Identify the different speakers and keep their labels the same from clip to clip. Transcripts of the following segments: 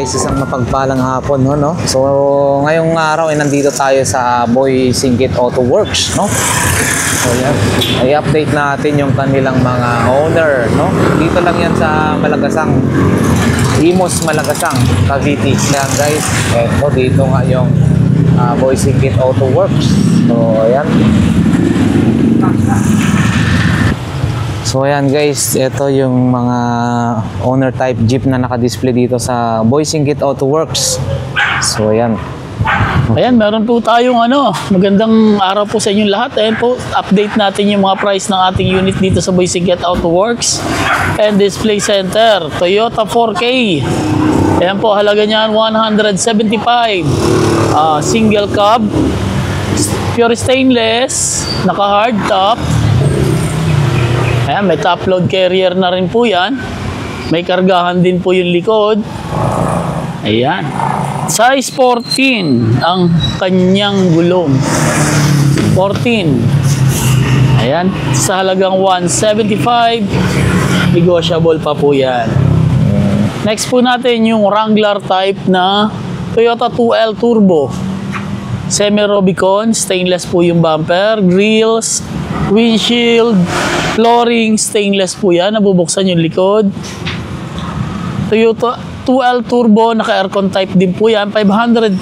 Speaker 1: guys, isang mapagpalang hapon no. So ngayong araw ay nandito tayo sa Boy Singkit Auto Works no. So yan, i-update natin yung kanilang mga owner no. Dito lang yan sa Malagasang, Imos Malagasang, Cavite. Yan guys, eto dito nga yung Boy Singkit Auto Works. So ayan. So ayan guys, ito yung mga owner type jeep na naka-display dito sa Boy Singkit Auto Works. So ayan.
Speaker 2: Ayan, meron po tayong magandang araw po sa inyong lahat. Ayan po, update natin yung mga price ng ating unit dito sa Boy Singkit Auto Works and Display Center. Toyota 4K. Ayan po, halaga niyan 175. Single cab, pure stainless, naka-hard top. Ayan, may top load carrier na rin po yan. May kargahan din po yung likod. Ayan. Size 14 ang kanyang gulong. 14. Ayan. Sa halagang 175. Negotiable pa po yan. Next po natin yung Wrangler type na Toyota 2L Turbo. Semi-Rubicon. Stainless po yung bumper. Grills. Windshield. Flooring, stainless po yan. Nabubuksan yung likod. Toyota 2L Turbo, naka-aircon type din po yan. 530,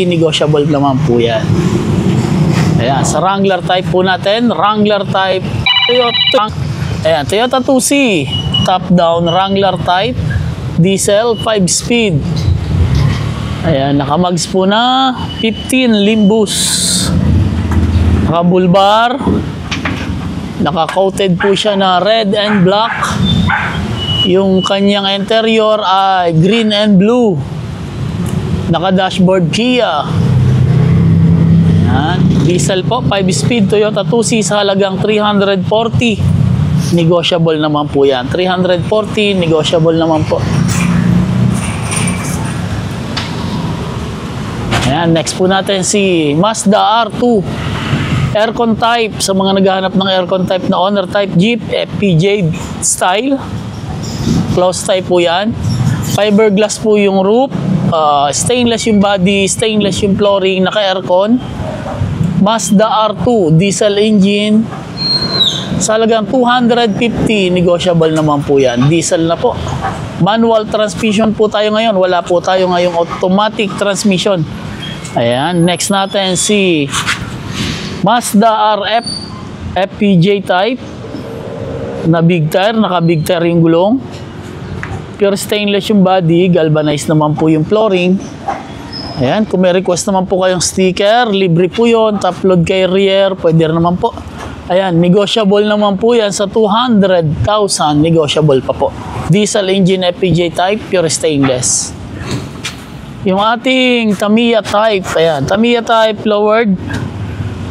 Speaker 2: negotiable naman po yan. Ayan, sa Wrangler type po natin. Wrangler type, Toyota. Ayan, Toyota 2C. Top-down Wrangler type. Diesel, 5-speed. Ayan, naka-mags po na. 15 Limbus. Naka-bull bar. Naka-coated po siya na red and black. Yung kanyang interior ay green and blue. Naka-dashboard Kia. Yan. Diesel po, 5-speed Toyota 2C sa halagang 340. Negotiable naman po yan. 340, negotiable naman po. Yan. Next po natin si Mazda R2. Aircon type, sa mga naghahanap ng aircon type na owner type Jeep, FPJ style. Close type po yan. Fiberglass po yung roof. Stainless yung body, stainless yung flooring, naka-aircon. Mazda R2, diesel engine. Sa halagang 250, negotiable naman po yan. Diesel na po. Manual transmission po tayo ngayon. Wala po tayo ngayong automatic transmission. Ayan, next natin si Mazda RF FPJ type na big tire, naka big tire yung gulong. Pure stainless yung body, galvanized naman po yung flooring. Ayan, kung may request naman po kayong sticker, libre po yun. Top load carrier, pwede naman po. Ayan, negotiable naman po yan sa 200,000, negotiable pa po. Diesel engine FPJ type, pure stainless. Yung ating Tamiya type, ayan, Tamiya type lowered.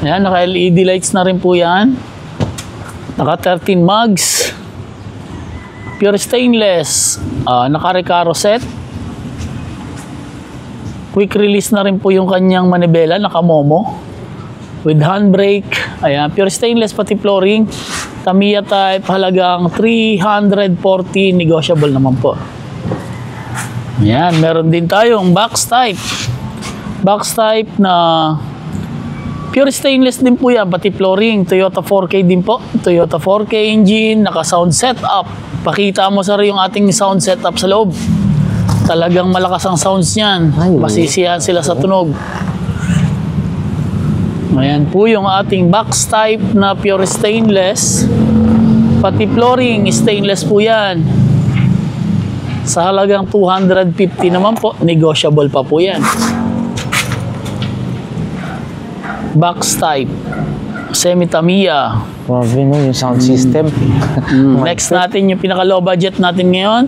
Speaker 2: Ayan, naka-LED lights na rin po yan. Naka-13 mugs. Pure stainless. Naka-recaro set. Quick release na rin po yung kanyang manibela. Naka-momo. With handbrake. Ayan, pure stainless pati flooring. Tamiya type, halagang 340. Negotiable naman po. Ayan, meron din tayong box type. Box type na pure stainless din po yan, pati flooring. Toyota 4K din po. Toyota 4K engine, naka-sound setup. Pakita mo sa yung ating sound setup sa loob. Talagang malakas ang sounds niyan. Masisiyahan sila sa tunog. Ayan po yung ating box type na pure stainless. Pati flooring, stainless po yan. Sa halagang 250 naman po, negotiable pa po yan. Box type, semi-Tamiya.
Speaker 1: Grabe no, yung sound system.
Speaker 2: Next natin yung pinaka-low budget natin ngayon.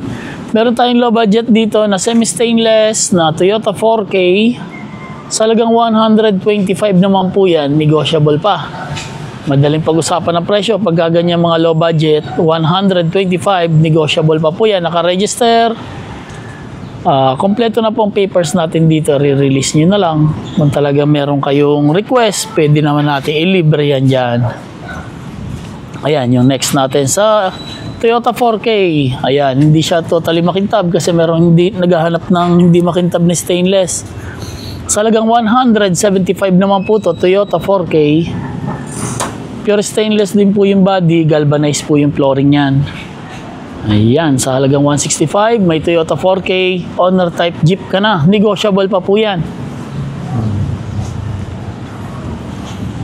Speaker 2: Meron tayong low budget dito na semi-stainless na Toyota 4K. Sa halagang 125 naman po yan, negotiable pa. Madaling pag-usapan ng presyo pag gaganyan mga low budget. 125, negotiable pa po yan. Naka-register. Kompleto na po ang papers natin dito. Re-release nyo na lang. Kung talaga meron kayong request, pwede naman natin i-libre yan dyan. Ayan, yung next natin sa Toyota 4K. Ayan, hindi siya totally makintab kasi meron hindi naghahanap ng hindi makintab na stainless. Sa halagang 175 naman po to, Toyota 4K. Pure stainless din po yung body, galvanized po yung flooring niyan. Ayan, sa halagang 165, may Toyota 4K, Honor type Jeep ka na. Negotiable pa po yan.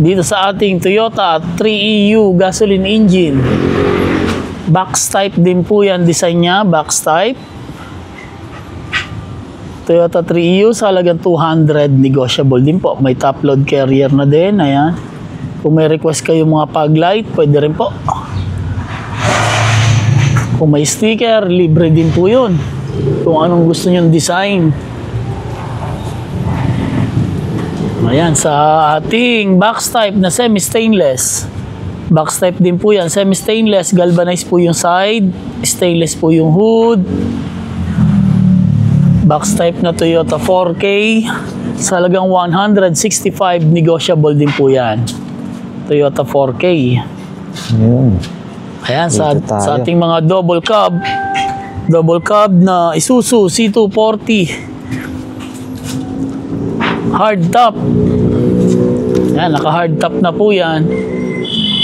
Speaker 2: Dito sa ating Toyota 3EU gasoline engine. Box type din po yan, design niya, box type. Toyota 3EU sa halagang 200, negotiable din po. May top load carrier na din, ayan. Kung may request kayo mga fog light, pwede rin po. Kung may sticker, libre din po yun. Kung anong gusto nyong design. Ayan, sa ating box type na semi-stainless. Box type din po yan, semi-stainless. Galvanized po yung side. Stainless po yung hood. Box type na Toyota 4K. Sa halagang 165, negotiable din po yan. Toyota 4K. Ayan, sa ating mga double cab na Isuzu C240 hard top. Ayan, naka hard top na po yan.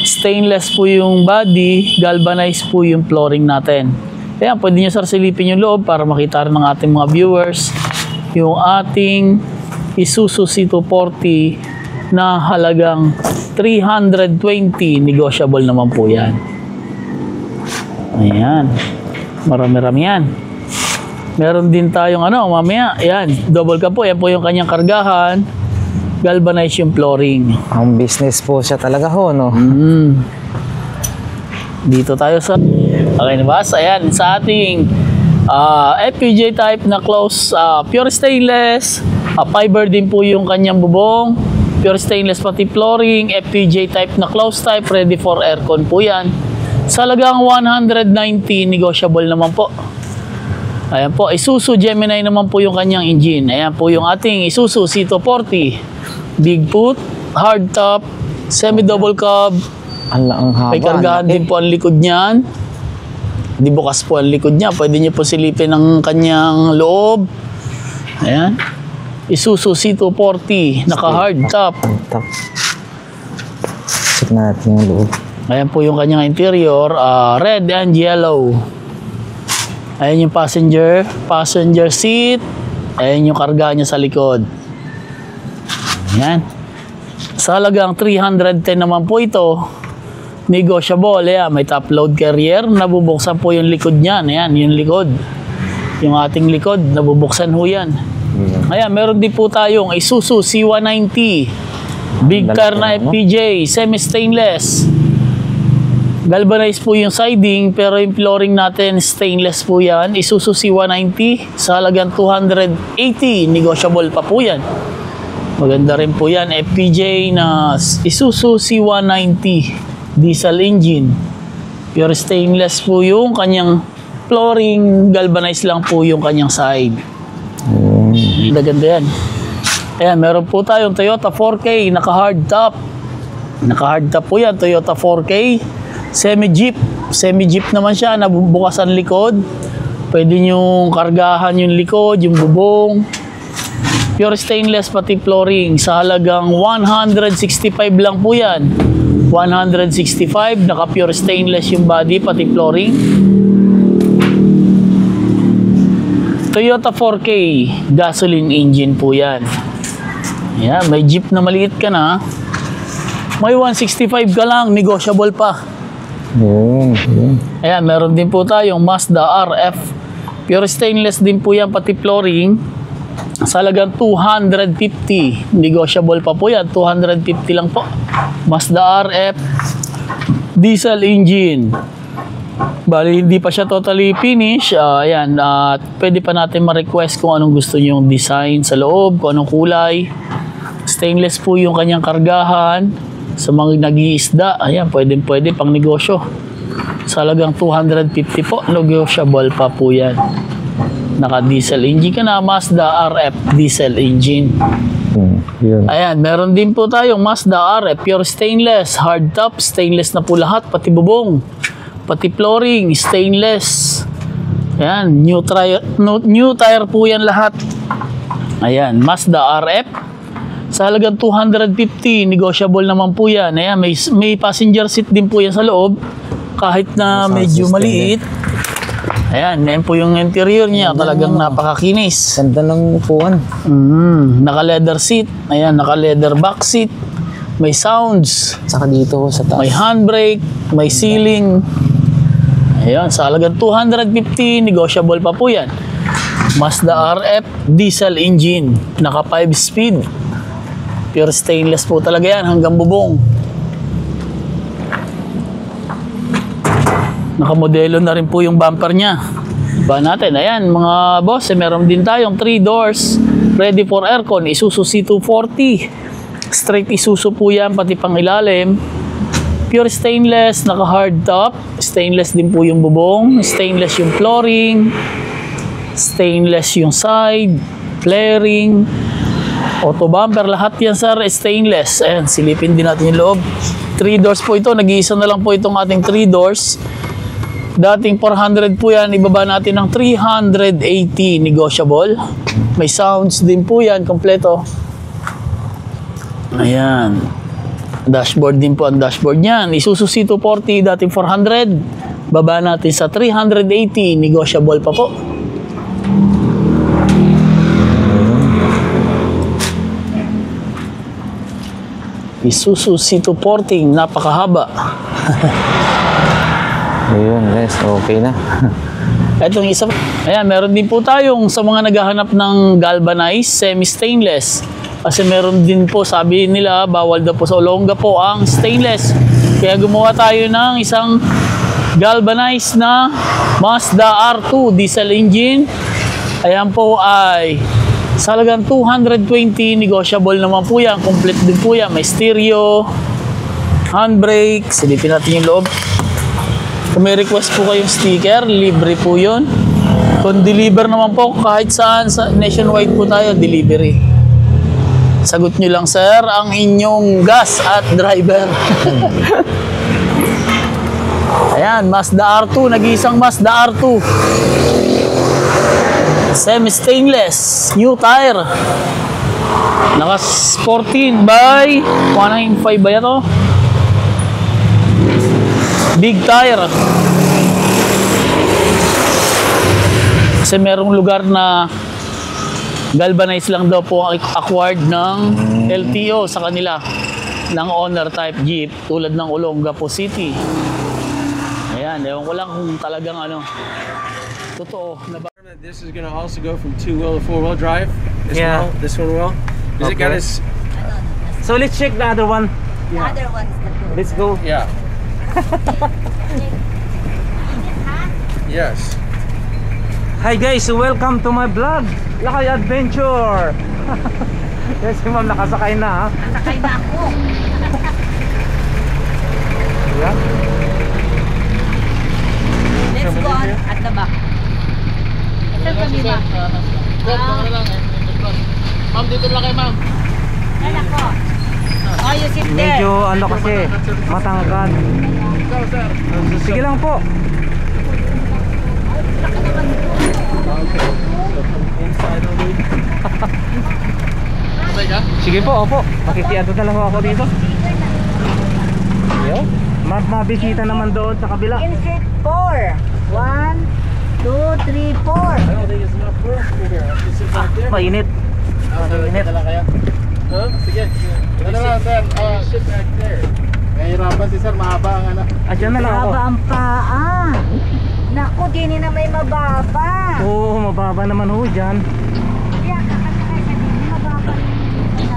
Speaker 2: Stainless po yung body, galvanized po yung flooring natin. Ayan, pwede nyo sir silipin yung loob para makita rin ng ating mga viewers yung ating Isuzu C240 na halagang 320, negotiable naman po yan. Ayan. Marami-rami yan. Meron din tayong mamaya. Ayan. Double cab po. Ayan po yung kanyang kargahan. Galvanize yung flooring.
Speaker 1: Ang business po siya talaga ho, no?
Speaker 2: Dito tayo sa... Okay na ba? Ayan. Sa ating FPJ type na close pure stainless. Fiber din po yung kanyang bubong. Pure stainless pati flooring. FPJ type na close type. Ready for aircon po yan. Sa halagang 190, negotiable naman po. Ayan po, Isuzu Gemini naman po yung kanyang engine. Ayan po yung ating Isuzu C240. Bigfoot, hardtop, semi-double cab.
Speaker 1: Ang haba.
Speaker 2: May kargahan din po ang likod niyan. Di bukas po ang likod niya. Pwede niyo po silipin ang kanyang loob. Ayan. Isuzu C240, naka-hardtop.
Speaker 1: Check natin yung loob.
Speaker 2: Ayan po yung kanyang interior, red and yellow. Ayan yung passenger seat. Ayan yung karga niya sa likod. Ayan. Sa halagang 310 naman po ito, negotiable. Ayan, may top load carrier. Nabubuksan po yung likod niyan. Ayan, yung likod. Yung ating likod, nabubuksan ho yan. Ayan, meron din po tayong Isuzu C190. Big car na FPJ, semi-stainless. Galvanized po yung siding, pero yung flooring natin stainless po yan. Isuzu C190 sa halagang 280, negotiable pa po yan. Maganda rin po yan, FPJ na Isuzu C190 diesel engine. Pure stainless po yung kanyang flooring, galvanized lang po yung kanyang side. Ganda yan. Ayan, meron po tayong Toyota 4K, naka-hard top. Naka-hard top po yan, Toyota 4K. Semi-jeep. Semi-jeep naman siya, nabubukas ang likod. Pwede nyo kargahan yung likod, yung bubong. Pure stainless pati flooring. Sa halagang 165 lang po yan. 165, naka-pure stainless yung body pati flooring. Toyota 4K, gasoline engine po yan. Ayan, may jeep na maliit ka na. May 165 ka lang, negotiable pa. Ayan, meron din po tayong Mazda RF. Pure stainless din po yan, pati flooring. Sa halagang 250. Negotiable pa po yan, 250 lang po. Mazda RF. Diesel engine. Bali, hindi pa siya totally finish. Ayan, pwede pa natin ma-request kung anong gusto nyo yung design sa loob, kung anong kulay. Stainless po yung kanyang kargahan. Sa mga nag-iisda, ayan, pwede pang negosyo. Sa halagang 250 po, negotiable pa po yan. Naka-diesel engine ka na, Mazda RF diesel engine. Ayan, meron din po tayong Mazda RF, pure stainless, hard top, stainless na po lahat, pati bubong. pati flooring, stainless. Ayan, new tire po yan lahat. Ayan, Mazda RF. Sa halagang 250, negotiable naman po yan. Ayan, may passenger seat din po yan sa loob. Kahit na medyo maliit. Ayan, yan po yung interior niya. Talagang napakakinis.
Speaker 1: Ganda ng upuan.
Speaker 2: Naka-leather seat. Ayan, naka-leather back seat. May sounds.
Speaker 1: Saka dito sa taas.
Speaker 2: May handbrake. May ceiling. Ayan, sa halagang 250, negotiable pa po yan. Mazda RF diesel engine. Naka 5 speed. Pure stainless po talaga yan hanggang bubong. Nakamodelo na rin po yung bumper niya. Ba natin, ayan mga boss, meron din tayong 3 doors ready for aircon, Isuzu C240. Straight Isuzu po yan, pati pang ilalim. Pure stainless, naka hard top. Stainless din po yung bubong. Stainless yung flooring. Stainless yung side. Flaring. Auto bumper, lahat yan sir, stainless. Ayan, silipin din natin yung loob. 3 doors po ito, nag-iisa na lang po itong ating 3 doors. Dating 400 po yan, ibaba natin ng 380, negotiable. May sounds din po yan, kompleto. Ayan. Dashboard din po ang dashboard niyan. Isuzu C240, dating 400. Baba natin sa 380, negotiable pa po. Isuzu C240, napakahaba.
Speaker 1: Ayun guys, okay na.
Speaker 2: Itong isa, ayan, meron din po tayong sa mga naghahanap ng galvanized semi-stainless. Kasi meron din po, sabi nila, bawal daw po sa Olongapo ang stainless. Kaya gumawa tayo ng isang galvanized na Mazda R2 diesel engine. Ayan po ay sa halagang 220, negotiable naman po yan. Complete din po yan. May stereo, handbrake. Silipin natin yung loob. Kung may request po kayong sticker, libre po yun. Kung deliver naman po, kahit saan, sa nationwide po tayo, delivery. Sagot nyo lang, sir, ang inyong gas at driver. Ayan, Mazda R2. Nag-iisang Mazda R2. Semi-stainless. New tire. Naka 14 by 195 ba ito? Big tire. Kasi merong lugar na galvanized lang daw po ang acquired ng LTO sa kanila ng owner type Jeep tulad ng Olongapo City. Ayan, ewan ko lang kung talagang ano totoo na ba.
Speaker 3: This is going to also go from 2-wheel to 4-wheel drive. This one will. Is it got its...
Speaker 4: So let's check the other one.
Speaker 5: The other one's the good.
Speaker 4: Let's go.
Speaker 3: Yeah. Yes.
Speaker 4: Hi guys, welcome to my vlog. Lakay Adventure. Yes, si ma'am nakasakay na ha.
Speaker 5: Nakakay na ako.
Speaker 4: Yeah.
Speaker 5: Let's go on at the back. Ito kami ba?
Speaker 2: Ma'am, dito lang kayo, ma'am.
Speaker 5: Ay, nako. Oh, you sit there.
Speaker 4: Medyo ano kasi, matangkad. Sige lang po. Sige po, opo. Makikiado na lang ako dito. Mabisita naman doon sa kabila.
Speaker 5: In seat 4. 1, 2, 3, 4.
Speaker 4: Mainit. Mainit.
Speaker 3: Huh? Sige. Ano lang, sir? Sit back there. Nahihirapan si sir, mahaba ang ano.
Speaker 4: Diyan na lang ako.
Speaker 5: Mababa ang paa. Naku, dini na may mababa.
Speaker 4: Oo, mababa naman ho dyan.
Speaker 5: Kaya kakasakay sa dini, mababa na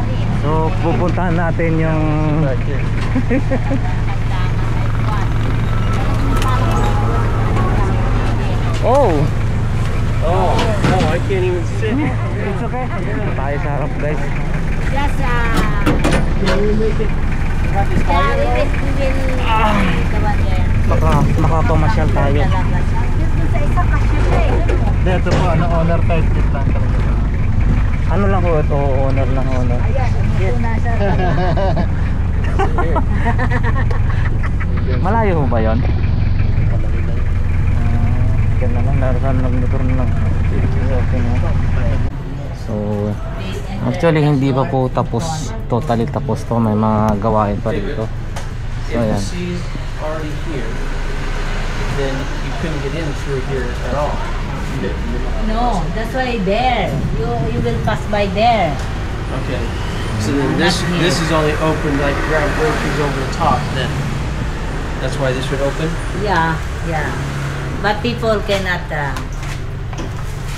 Speaker 5: rin.
Speaker 4: So, pupuntahan natin yung... Oh!
Speaker 3: Oh, I can't even sit.
Speaker 4: It's okay. Tayo sa harap guys.
Speaker 5: Plus, we will the one there.
Speaker 4: Makapamasyal tayo.
Speaker 5: Dito sa isa kasya siya eh.
Speaker 4: Dito po, owner type kit lang talaga. Ano lang po ito? Owner lang, owner.
Speaker 5: Ayan, ito na sa
Speaker 4: Malayo ho ba yun? sasakyan naman. Narasan nagmotor na lang. Okay na. So, actually hindi pa po tapos, totally tapos to. May mga gawain pa rito. So,
Speaker 6: If the
Speaker 4: ayan.
Speaker 6: C's already here, then you couldn't get in through here at all.
Speaker 5: No, that's why there. You will pass by there.
Speaker 6: Okay. So then this
Speaker 5: Not here.
Speaker 6: this is only open like grab groceries over the top then. That's why this would open?
Speaker 5: Yeah, yeah. But people cannot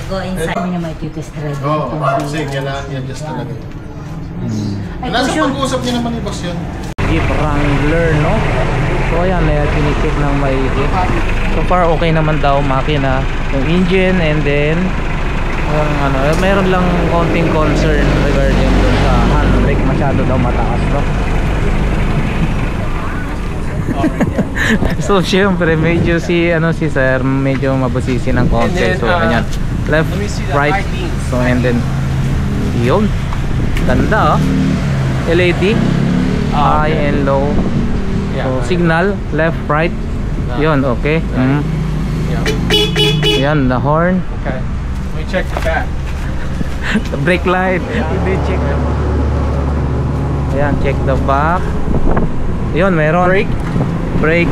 Speaker 5: go inside. Kami na may titest drive.
Speaker 3: Oo, kasi kailangan i-adjust talaga.
Speaker 5: Ay,
Speaker 3: Nasa
Speaker 5: cushion.
Speaker 3: pag-uusap niya naman ni boss yun.
Speaker 4: Jeep Wrangler, no? So ayan, tinitik ng maigi. So far okay naman daw makina, yung engine, and then meron lang konting concern regarding dun sa handbrake, masyado daw mataas, no? So syempre medyo si sir medyo mabusisi ng konti.
Speaker 6: And then,
Speaker 4: So ganyan, left,
Speaker 6: let me see the
Speaker 4: right.
Speaker 6: high beams.
Speaker 4: So and then yun, ganda, oh. LED, high
Speaker 6: okay.
Speaker 4: and low.
Speaker 6: Yeah.
Speaker 4: So signal, left, right. Yun, okay.
Speaker 6: Yeah.
Speaker 4: Yan, the horn,
Speaker 6: Okay. Let me check the back.
Speaker 4: the brake light. Hindi check. Ayan, check the back. Yun, meron. Brake.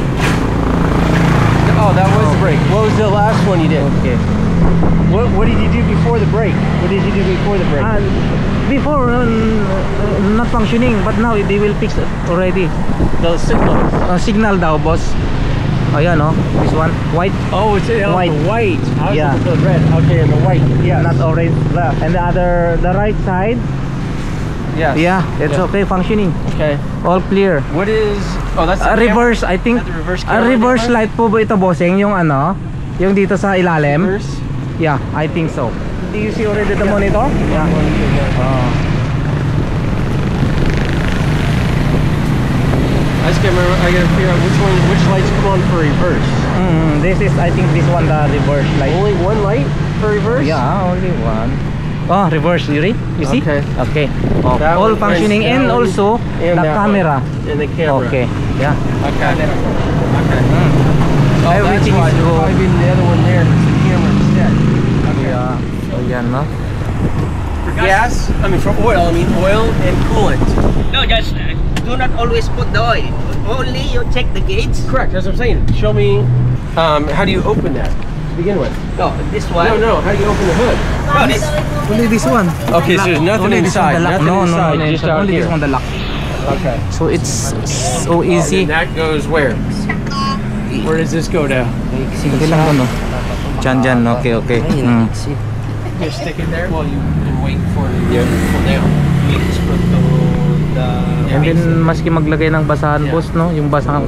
Speaker 6: Oh, that was the brake. What was the last one you did?
Speaker 4: Okay.
Speaker 6: What did you do before the brake? What did you do before the brake?
Speaker 4: Before, not functioning, but now they will fix it already.
Speaker 6: The signals.
Speaker 4: Signal daw, boss. Ayan, oh. This one, white.
Speaker 6: Oh, it's
Speaker 4: White.
Speaker 6: the white. I was
Speaker 4: Yeah.
Speaker 6: looking for the red. Okay, and the white. Yeah.
Speaker 4: Not orange. And the right side.
Speaker 6: Yes.
Speaker 4: Yeah, it's
Speaker 6: Yeah.
Speaker 4: okay, functioning.
Speaker 6: Okay.
Speaker 4: All clear.
Speaker 6: What is? Oh, that's the
Speaker 4: Reverse, I think.
Speaker 6: Is that the reverse camera
Speaker 4: Reverse
Speaker 6: camera?
Speaker 4: light po ba ito, bossing? Yung yung dito sa ilalim?
Speaker 6: Reverse.
Speaker 4: Yeah, I think so. Do you see already the monitor? Yeah.
Speaker 6: I just can't remember. I gotta figure out which lights come on for reverse.
Speaker 4: This is, I think this one, the reverse light.
Speaker 6: Only one light for reverse?
Speaker 4: Yeah, only one. Oh, reverse, you see?
Speaker 6: Okay.
Speaker 4: Okay. Oh,
Speaker 6: That
Speaker 4: all
Speaker 6: one,
Speaker 4: functioning,
Speaker 6: that
Speaker 4: and
Speaker 6: one,
Speaker 4: also
Speaker 6: and
Speaker 4: the
Speaker 6: that
Speaker 4: camera.
Speaker 6: one, and the camera.
Speaker 4: Okay, yeah.
Speaker 6: Okay. Okay. Oh,
Speaker 4: Everything
Speaker 6: that's why
Speaker 4: is
Speaker 6: there's
Speaker 4: good.
Speaker 6: probably been the other one there. It's the camera instead.
Speaker 4: Yeah. So yan, no?
Speaker 6: For gas, for oil, oil and coolant.
Speaker 7: No, just do not always put the oil. Only you check the gauge.
Speaker 6: Correct, that's what I'm saying. Show me, how do you open that to begin with?
Speaker 7: No, this one.
Speaker 6: No, how do you open the hood?
Speaker 7: No, this.
Speaker 4: Only this one.
Speaker 6: Okay, so there's nothing
Speaker 4: Only this one,
Speaker 6: inside,
Speaker 4: the lock.
Speaker 6: nothing
Speaker 4: No,
Speaker 6: inside,
Speaker 4: no,
Speaker 6: just out
Speaker 4: only
Speaker 6: here.
Speaker 4: this one, the lock.
Speaker 6: Okay.
Speaker 4: So it's so easy.
Speaker 6: And that goes where? Where does this go down?
Speaker 4: Simple lang to, no? Dyan, okay.
Speaker 6: Just stick it there while you can wait for it to pull down. You just put the
Speaker 4: And then maski maglagay ng basahan,
Speaker 6: Yeah.
Speaker 4: boss, no? Yung basang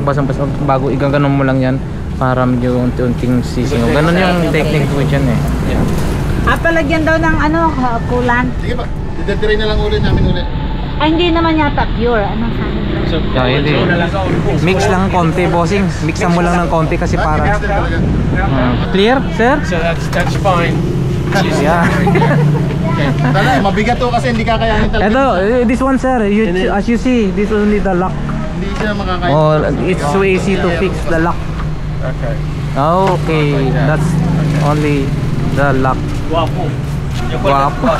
Speaker 4: bago igaganon mo lang yan para medyo unti-unting sisingaw. Ganon yung technique ko dyan, eh.
Speaker 6: Yeah.
Speaker 5: Palagyan daw ng kulan.
Speaker 3: Sige pa, didadiray na lang ulit namin ulit.
Speaker 5: Ay, hindi naman yata pure. Anong sabi mo?
Speaker 6: So,
Speaker 4: Yeah, hindi. Mix lang konti, bossing. Mixan mo lang ng konti kasi para
Speaker 3: Talaga.
Speaker 4: clear, sir?
Speaker 6: So that's fine.
Speaker 4: Yeah.
Speaker 3: Talaga, mabigat to kasi hindi kakayanin talaga.
Speaker 4: Ito, this one, sir. As you see, this only the lock.
Speaker 3: Hindi siya makakayanin.
Speaker 4: Oh, it's so easy to fix the lock.
Speaker 6: Okay.
Speaker 4: Okay, that's only the lock.
Speaker 7: Guapo.
Speaker 4: Guapo.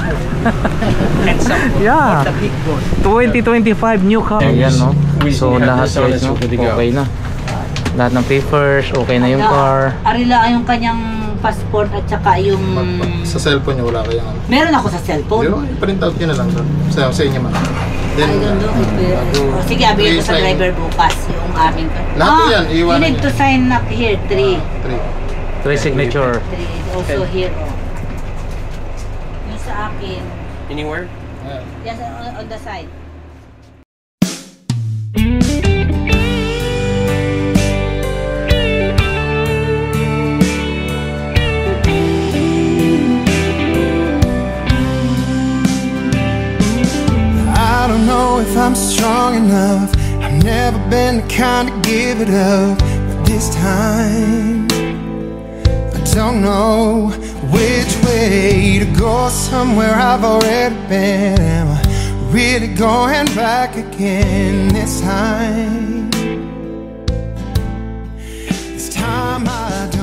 Speaker 7: Handsome.
Speaker 4: Yeah.
Speaker 7: The big boss.
Speaker 4: 2025 new car. Ayan, no?
Speaker 6: We
Speaker 4: So
Speaker 6: have
Speaker 4: lahat
Speaker 6: this on,
Speaker 4: guys,
Speaker 6: it's
Speaker 4: no?
Speaker 6: good to go.
Speaker 4: Okay na. Lahat ng papers, okay na yung car.
Speaker 5: Arila yung kanyang passport at saka yung...
Speaker 3: Sa cellphone niya wala kayang ano.
Speaker 5: Meron ako sa cellphone.
Speaker 3: Di ba, print out niya na lang doon. Sa inyo man.
Speaker 5: I don't know if sige, abigay ko sa
Speaker 3: i-sign.
Speaker 5: driver bukas yung aming...
Speaker 3: Lahat yan,
Speaker 5: you
Speaker 3: iiwanan
Speaker 5: need
Speaker 3: niya.
Speaker 5: to sign up here, 3.
Speaker 3: 3.
Speaker 4: 3 signature.
Speaker 5: 3. Also here, Yung sa akin.
Speaker 6: Anywhere?
Speaker 5: Yes, on the side.
Speaker 8: I don't know if I'm strong enough. I've never been the kind to give it up. But this time, I don't know which way to go. Somewhere I've already been. Am I really going back again this time? This time I don't.